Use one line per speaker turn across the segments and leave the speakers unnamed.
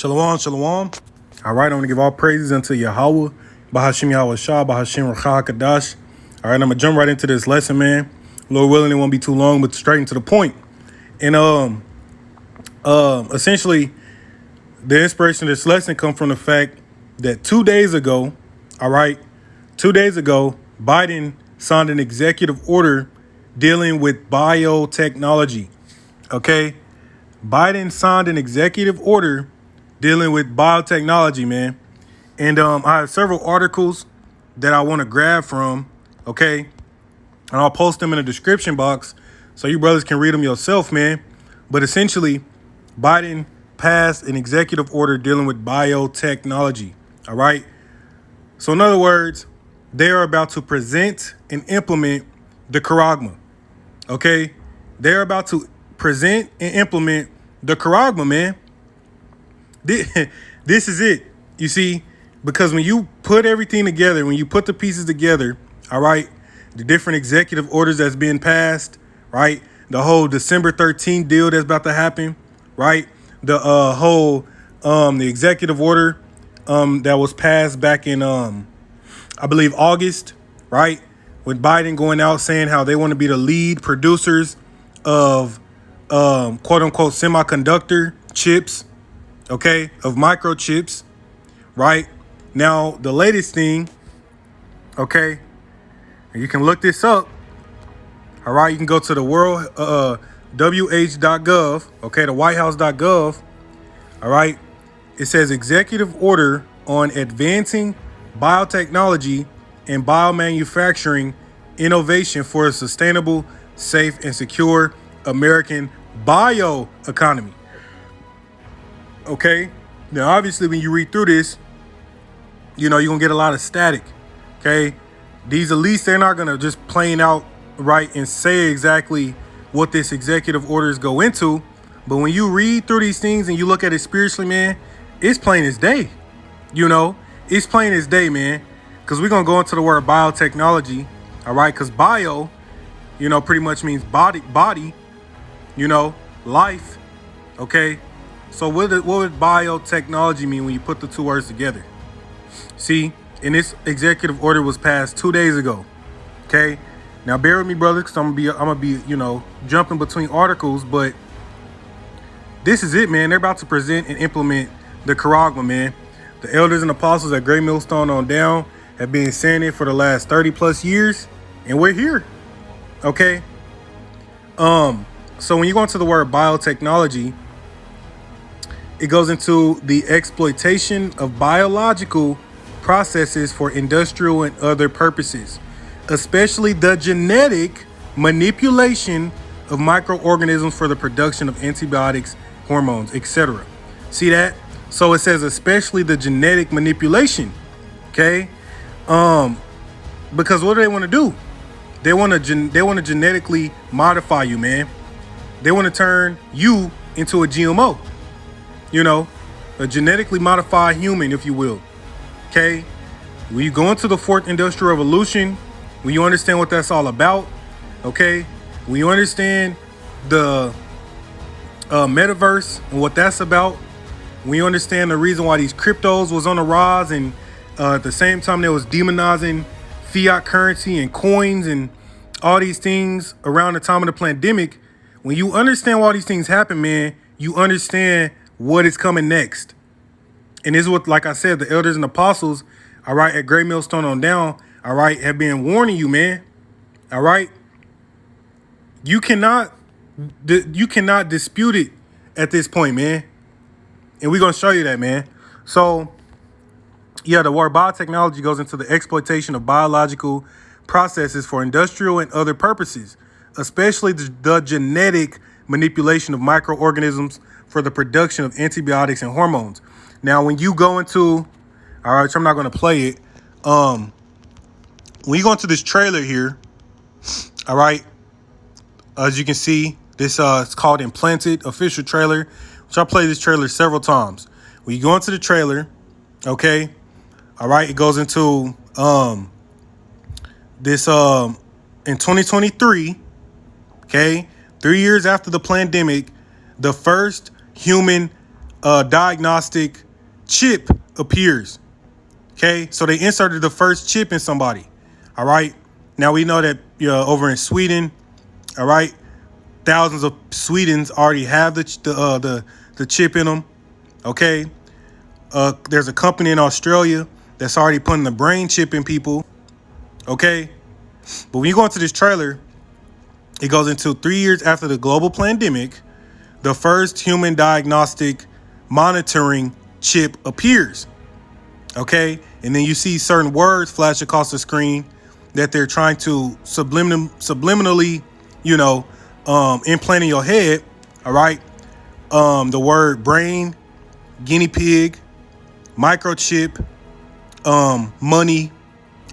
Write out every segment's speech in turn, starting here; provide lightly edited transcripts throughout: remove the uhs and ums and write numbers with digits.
Shalom, shalom. All right, I'm going to give all praises unto Yahweh, Bahashim Yahweh Shah, Bahashim Rachah Kadash. All right, I'm going to jump right into this lesson, man. Lord willing, it won't be too long, but straight into the point. And essentially, the inspiration of this lesson comes from the fact that 2 days ago, Biden signed an executive order dealing with biotechnology. Okay, Biden signed an executive order dealing with biotechnology, man. And I have several articles that I want to grab from, okay? And I'll post them in the description box so you brothers can read them yourself, man. But essentially, Biden passed an executive order dealing with biotechnology, all right? So in other words, they are about to present and implement the Charagma, okay? They're about to present and implement the Charagma, man. This is it, you see, because when you put everything together, when you put the pieces together, all right, the different executive orders that's being passed, right, the whole December 13th deal that's about to happen, right, the whole the executive order that was passed back in I believe August, right, with Biden going out saying how they want to be the lead producers of quote unquote semiconductor chips, okay, of microchips, right? Now, the latest thing, okay, and you can look this up, all right? You can go to the world, wh.gov, okay, the whitehouse.gov, all right? It says executive order on advancing biotechnology and biomanufacturing innovation for a sustainable, safe, and secure American bioeconomy. Okay, now obviously when you read through this, you know, you're gonna get a lot of static. Okay, these elites, they're not gonna just plain out right and say exactly what this executive orders go into. But when you read through these things and you look at it spiritually, man, it's plain as day. You know, it's plain as day, man. Because we're gonna go into the word biotechnology, all right? Because bio, you know, pretty much means body, you know, life. Okay. So what would biotechnology mean when you put the two words together? See, and this executive order was passed 2 days ago. Okay, now bear with me, brother, because I'm gonna be, you know, jumping between articles, but this is it, man. They're about to present and implement the Charagma, man. The elders and apostles at Great Millstone on down have been saying it for the last 30 plus years, and we're here. Okay. So when you go into the word biotechnology, it goes into the exploitation of biological processes for industrial and other purposes, especially the genetic manipulation of microorganisms for the production of antibiotics, hormones, etc. See that? So it says especially the genetic manipulation. Okay? Because what do they want to do? They want to genetically modify you, man. They want to turn you into a GMO. You know, a genetically modified human, if you will. Okay. When you go into the fourth industrial revolution, when you understand what that's all about, okay, when you understand the metaverse and what that's about, when you understand the reason why these cryptos was on the rise, and at the same time they was demonizing fiat currency and coins and all these things around the time of the pandemic, when you understand why these things happen, man, you understand what is coming next. And this is what, like I said, the elders and apostles, all right, at Great Millstone on down, all right, have been warning you, man. All right. You cannot dispute it at this point, man. And we're going to show you that, man. So, yeah, the word biotechnology goes into the exploitation of biological processes for industrial and other purposes, especially the genetic manipulation of microorganisms for the production of antibiotics and hormones. Now, when you go into, all right, so I'm not going to play it. When you go into this trailer here, all right, as you can see, this it's called Implanted official trailer, which I played this trailer several times. When you go into the trailer, okay, all right, it goes into this in 2023, okay, 3 years after the pandemic, the first human diagnostic chip appears. Okay, so they inserted the first chip in somebody. All right, now we know that over in Sweden, all right, thousands of Swedens already have the chip in them. Okay, there's a company in Australia that's already putting the brain chip in people. Okay, but when you go into this trailer, it goes into 3 years after the global pandemic, the first human diagnostic monitoring chip appears. Okay, and then you see certain words flash across the screen that they're trying to subliminally, implant in your head. All right, the word brain, guinea pig, microchip, money,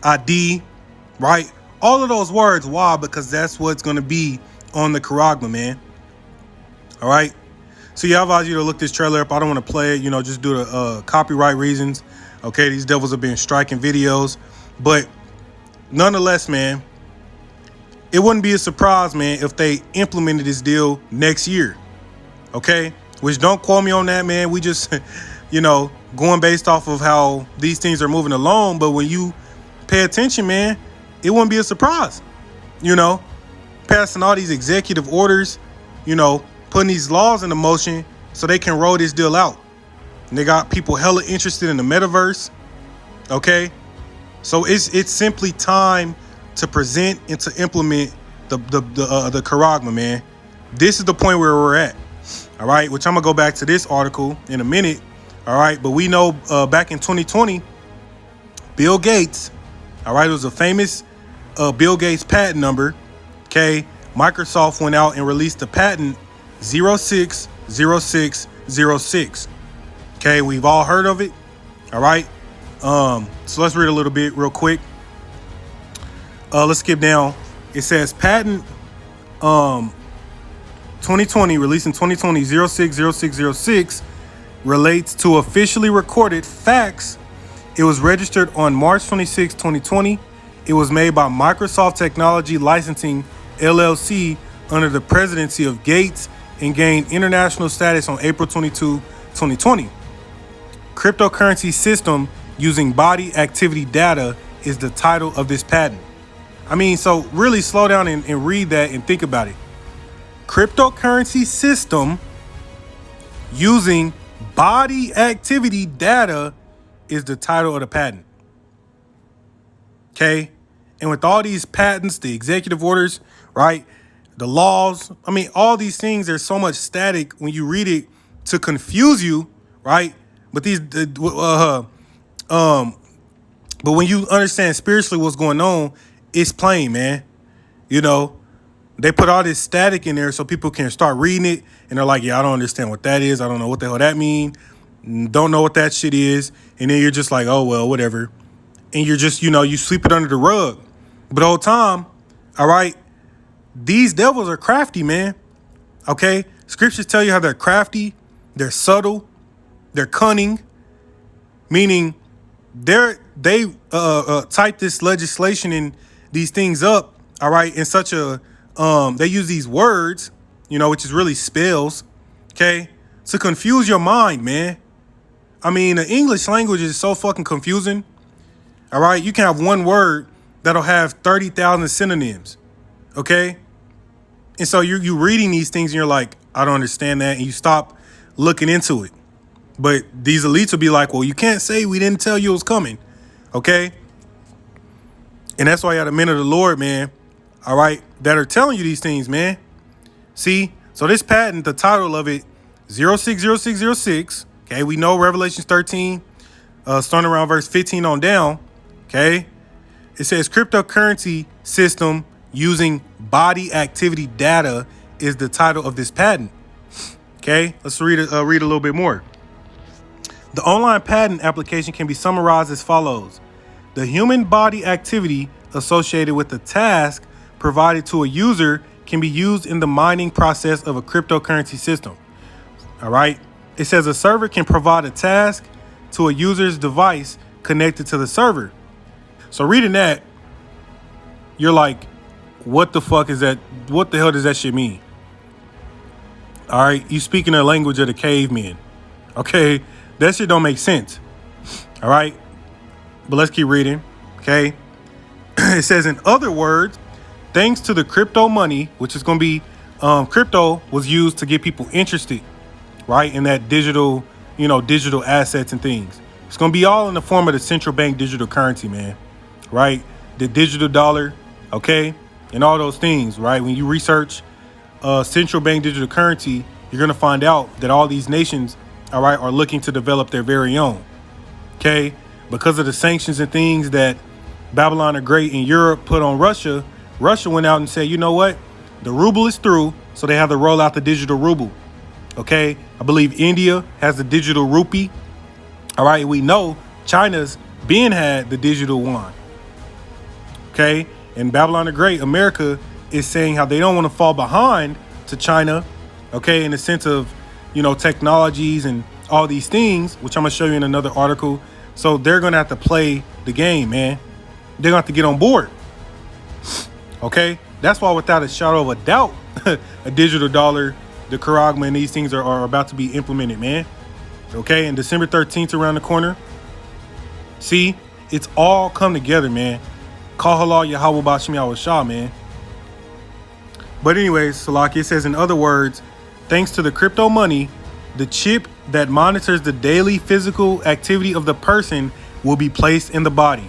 ID, right? All of those words. Why? Because that's what's going to be on the Charagma, man. All right. So yeah, I advise you to look this trailer up. I don't want to play it, just due to copyright reasons. Okay, these devils have been striking videos, but nonetheless, man, it wouldn't be a surprise, man, if they implemented this deal next year. Okay, which don't quote me on that, man. We just, going based off of how these things are moving along. But when you pay attention, man, it wouldn't be a surprise. Passing all these executive orders, putting these laws into motion so they can roll this deal out. And they got people hella interested in the metaverse. Okay, so it's simply time to present and to implement the Charagma, man. This is the point where we're at. All right, which I'm gonna go back to this article in a minute. All right, but we know back in 2020, Bill Gates. All right, it was a famous Bill Gates patent number. Okay, Microsoft went out and released the patent 060606. Okay, we've all heard of it. All right. So let's read a little bit real quick. Let's skip down. It says patent 2020, released in 2020, 060606 relates to officially recorded facts. It was registered on March 26, 2020. It was made by Microsoft Technology Licensing LLC under the presidency of Gates and gained international status on April 22, 2020. Cryptocurrency system using body activity data is the title of this patent. I mean, so really slow down and read that and think about it. Cryptocurrency system using body activity data is the title of the patent. Okay? And with all these patents, the executive orders, right? The laws, I mean, all these things, there's so much static when you read it to confuse you, right? But but when you understand spiritually what's going on, it's plain, man. They put all this static in there so people can start reading it and they're like, yeah, I don't understand what that is. I don't know what the hell that means. Don't know what that shit is. And then you're just like, oh, well, whatever. And you're just, you sweep it under the rug. But the whole time, all right, these devils are crafty, man. Okay? Scriptures tell you how they're crafty, they're subtle, they're cunning, meaning they type this legislation and these things up, all right, in such a they use these words, which is really spells, okay, to confuse your mind, man. I mean, the English language is so fucking confusing. All right, you can have one word that'll have 30,000 synonyms, okay? And so you're reading these things and you're like, I don't understand that, and you stop looking into it. But these elites will be like, well, you can't say we didn't tell you it was coming, okay? And that's why you got the men of the Lord, man, all right, that are telling you these things, man. See, so this patent, the title of it, 060606, okay, we know Revelations 13, starting around verse 15 on down, okay? It says cryptocurrency system using body activity data is the title of this patent, okay? Let's read a little bit more. The online patent application can be summarized as follows. The human body activity associated with the task provided to a user can be used in the mining process of a cryptocurrency system. All right. It says a server can provide a task to a user's device connected to the server. So reading that, you're like, what the fuck is that? What the hell does that shit mean? All right. You speaking the language of the cavemen. Okay, that shit don't make sense. All right, but let's keep reading. Okay, it says, in other words, thanks to the crypto money, which is going to be crypto was used to get people interested, right, in that digital, digital assets and things. It's going to be all in the form of the central bank digital currency, man, right? The digital dollar, okay, and all those things, right? When you research central bank digital currency, you're going to find out that all these nations, all right, are looking to develop their very own, okay? Because of the sanctions and things that Babylon the Great in Europe put on Russia, Russia went out and said, you know what? The ruble is through, so they have to roll out the digital ruble, okay? I believe India has the digital rupee, all right? We know China's had the digital yuan, okay? And Babylon the Great, America, is saying how they don't want to fall behind to China, okay, in the sense of, technologies and all these things, which I'm going to show you in another article. So they're going to have to play the game, man. They're going to have to get on board, okay? That's why, without a shadow of a doubt, a digital dollar, the Charagma, and these things are about to be implemented, man. Okay, and December 13th around the corner. See, it's all come together, man. Call halal Yahweh Bashim Yahweh Shah, man. But anyways, Salaki, it says, in other words, thanks to the crypto money, the chip that monitors the daily physical activity of the person will be placed in the body.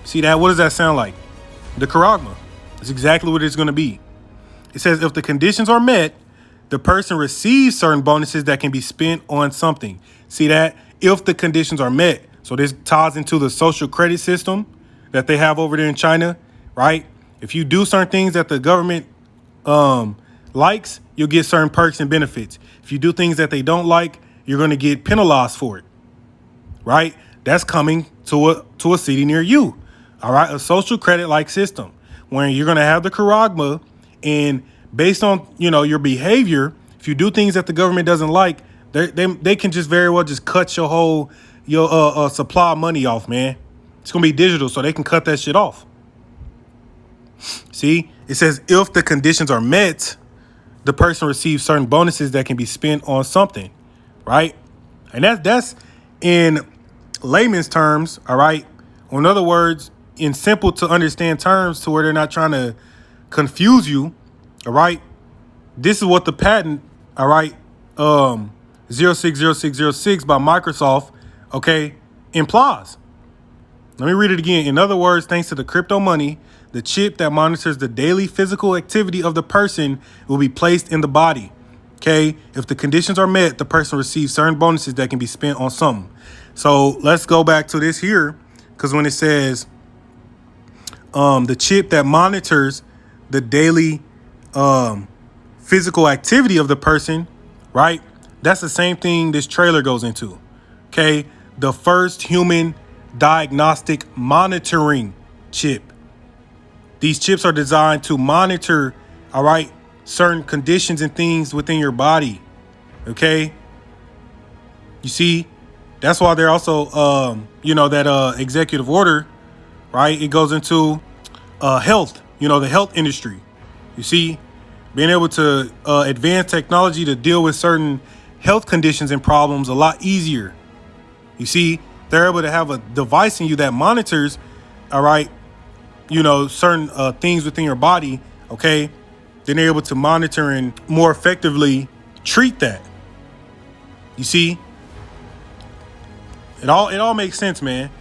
See that? What does that sound like? The Charagma. It's exactly what it's going to be. It says, if the conditions are met, the person receives certain bonuses that can be spent on something. See that? If the conditions are met. So this ties into the social credit system that they have over there in China, right? If you do certain things that the government likes, you'll get certain perks and benefits. If you do things that they don't like, you're going to get penalized for it, right? That's coming to a city near you, all right? A social credit-like system where you're going to have the Charagma, and based on, your behavior, if you do things that the government doesn't like, they can just very well just cut your whole supply of money off, man. It's going to be digital, so they can cut that shit off. See, it says if the conditions are met, the person receives certain bonuses that can be spent on something, right? And that's in layman's terms, all right? Or in other words, in simple to understand terms to where they're not trying to confuse you, all right? This is what the patent, all right, 060606 by Microsoft, okay, implies. Let me read it again. In other words, thanks to the crypto money, the chip that monitors the daily physical activity of the person will be placed in the body. Okay. If the conditions are met, the person receives certain bonuses that can be spent on something. So let's go back to this here. Because when it says the chip that monitors the daily physical activity of the person, right? That's the same thing this trailer goes into. Okay. The first human diagnostic monitoring chip. These chips are designed to monitor, all right, certain conditions and things within your body. Okay. You see, that's why they're also, that executive order, right? It goes into health, the health industry. You see, being able to advance technology to deal with certain health conditions and problems a lot easier. You see, they're able to have a device in you that monitors, all right, certain things within your body, okay? Then they're able to monitor and more effectively treat that. You see? It all makes sense, man.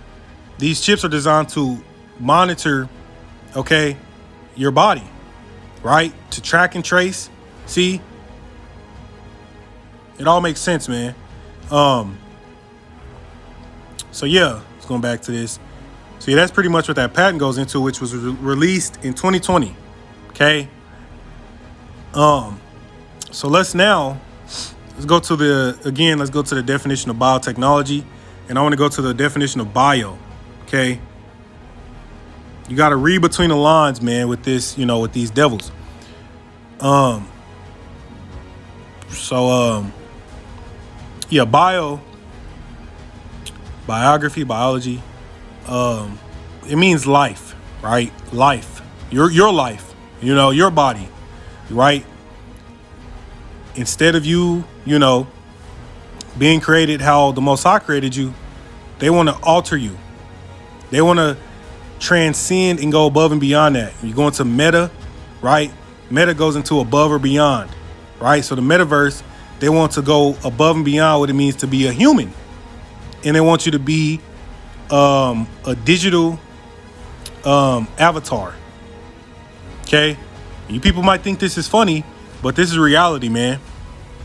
These chips are designed to monitor, okay, your body, right? To track and trace. See? It all makes sense, man. So yeah, let's go back to this. So yeah, that's pretty much what that patent goes into, which was released in 2020. Okay. So let's go to the definition of biotechnology, and I want to go to the definition of bio. Okay. You got to read between the lines, man, with this, with these devils. Yeah, biology, it means life, right? Life, your life, your body, right? Instead of you, being created how the Most High created you, they want to alter you. They want to transcend and go above and beyond that. You go into meta, right? Meta goes into above or beyond, right? So the metaverse, they want to go above and beyond what it means to be a human. And they want you to be a digital avatar. Okay? You people might think this is funny, but this is reality, man.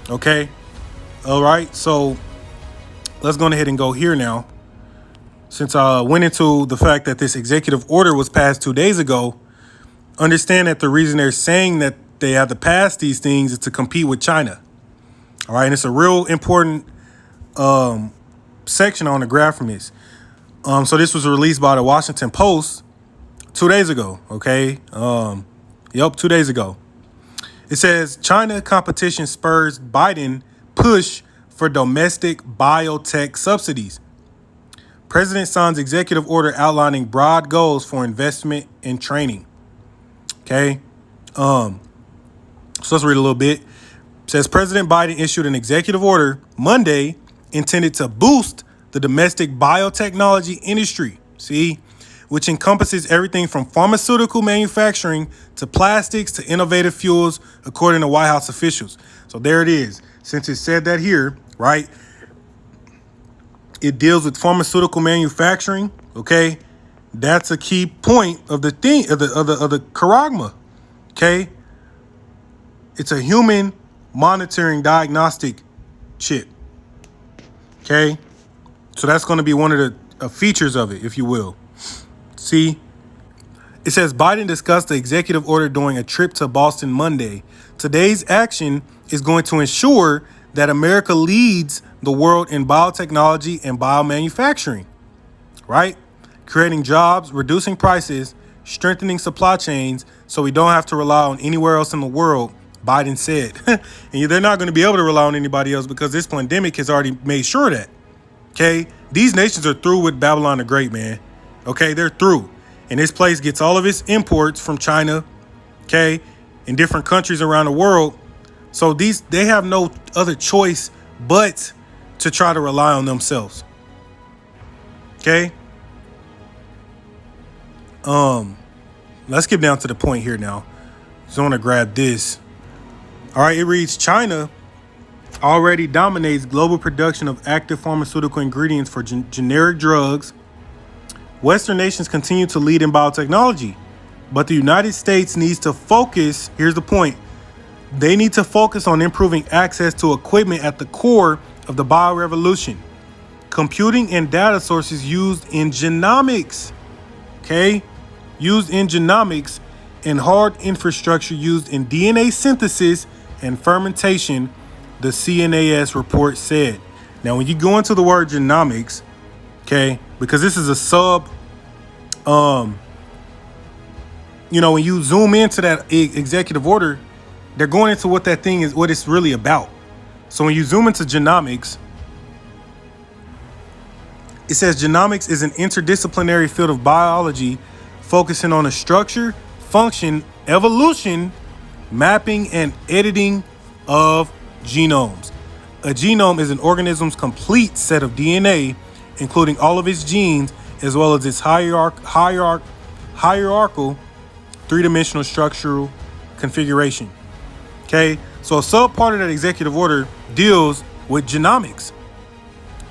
Okay? All right. So let's go ahead and go here now. Since I went into the fact that this executive order was passed 2 days ago, understand that the reason they're saying that they have to pass these things is to compete with China. All right. And it's a real important section on the graph from this. So this was released by the Washington Post 2 days ago. Okay. 2 days ago. It says China competition spurs Biden push for domestic biotech subsidies. President signs executive order outlining broad goals for investment and training. Okay. So let's read a little bit. It says President Biden issued an executive order Monday intended to boost the domestic biotechnology industry. See, which encompasses everything from pharmaceutical manufacturing to plastics to innovative fuels, according to White House officials. So there it is. Since it said that here, right? It deals with pharmaceutical manufacturing. Okay, that's a key point of the thing of the Charagma. Okay, it's a human monitoring diagnostic chip. Okay, so that's going to be one of the features of it, if you will. See, it says Biden discussed the executive order during a trip to Boston Monday. Today's action is going to ensure that America leads the world in biotechnology and biomanufacturing, right? Creating jobs, reducing prices, strengthening supply chains so we don't have to rely on anywhere else in the world, Biden said. And they're not going to be able to rely on anybody else because this pandemic has already made sure that, okay? These nations are through with Babylon the Great, man. Okay, they're through. And this place gets all of its imports from China, okay, in different countries around the world. So they have no other choice but to try to rely on themselves. Okay. Let's get down to the point here now. So I want to grab this. All right, it reads China already dominates global production of active pharmaceutical ingredients for generic drugs. Western nations continue to lead in biotechnology, but the United States needs to focus. Here's the point. They need to focus on improving access to equipment at the core of the biorevolution. Computing and data sources used in genomics. Okay? Used in genomics and hard infrastructure used in DNA synthesis and fermentation, the CNAS report said. Now, when you go into the word genomics, okay, because this is a sub, when you zoom into that executive order, they're going into what that thing is, what it's really about. So when you zoom into genomics, it says genomics is an interdisciplinary field of biology focusing on the structure, function, evolution, mapping, and editing of genomes. A genome is an organism's complete set of DNA, including all of its genes, as well as its hierarchical three-dimensional structural configuration. Okay, so a sub part of that executive order deals with genomics.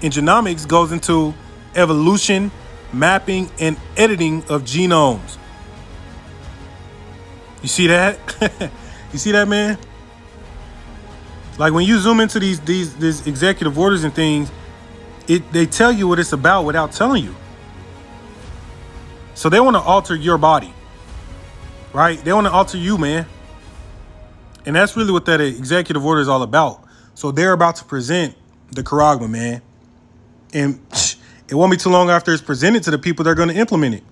And genomics goes into evolution, mapping, and editing of genomes. You see that? You see that, man? Like when you zoom into these executive orders and things, they tell you what it's about without telling you. So they want to alter your body, right? They want to alter you, man. And that's really what that executive order is all about. So they're about to present the Charagma, man. And it won't be too long after it's presented to the people they're going to implement it.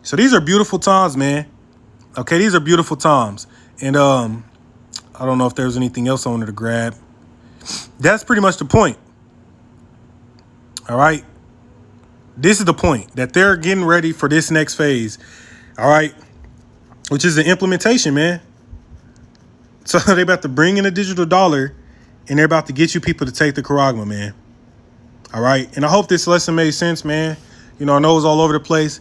So these are beautiful times, man. Okay, these are beautiful times. And I don't know if there's anything else I wanted to grab. That's pretty much the point. All right. This is the point that they're getting ready for this next phase. All right. Which is the implementation, man. So they're about to bring in a digital dollar and they're about to get you people to take the Charagma, man. All right. And I hope this lesson made sense, man. You know, I know it was all over the place,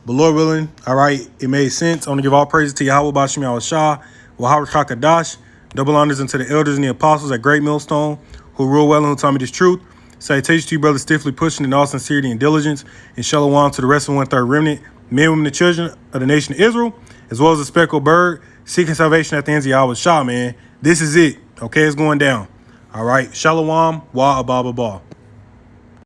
but Lord willing, all right, it made sense. I want to give all praises to Yahweh Bashim Yahweh Shah, Wahawah Kakadash, double honors unto the elders and the apostles at Great Millstone, who rule well and who taught me this truth. Salutations to you, brothers, stiffly pushing in all sincerity and diligence, and shalom to the rest of the 1/3 remnant, men, women, and children of the nation of Israel, as well as the speckled bird, seeking salvation at the hands of Yahweh Shah, man. This is it. Okay, it's going down. All right. Shalom, wa ababa ba.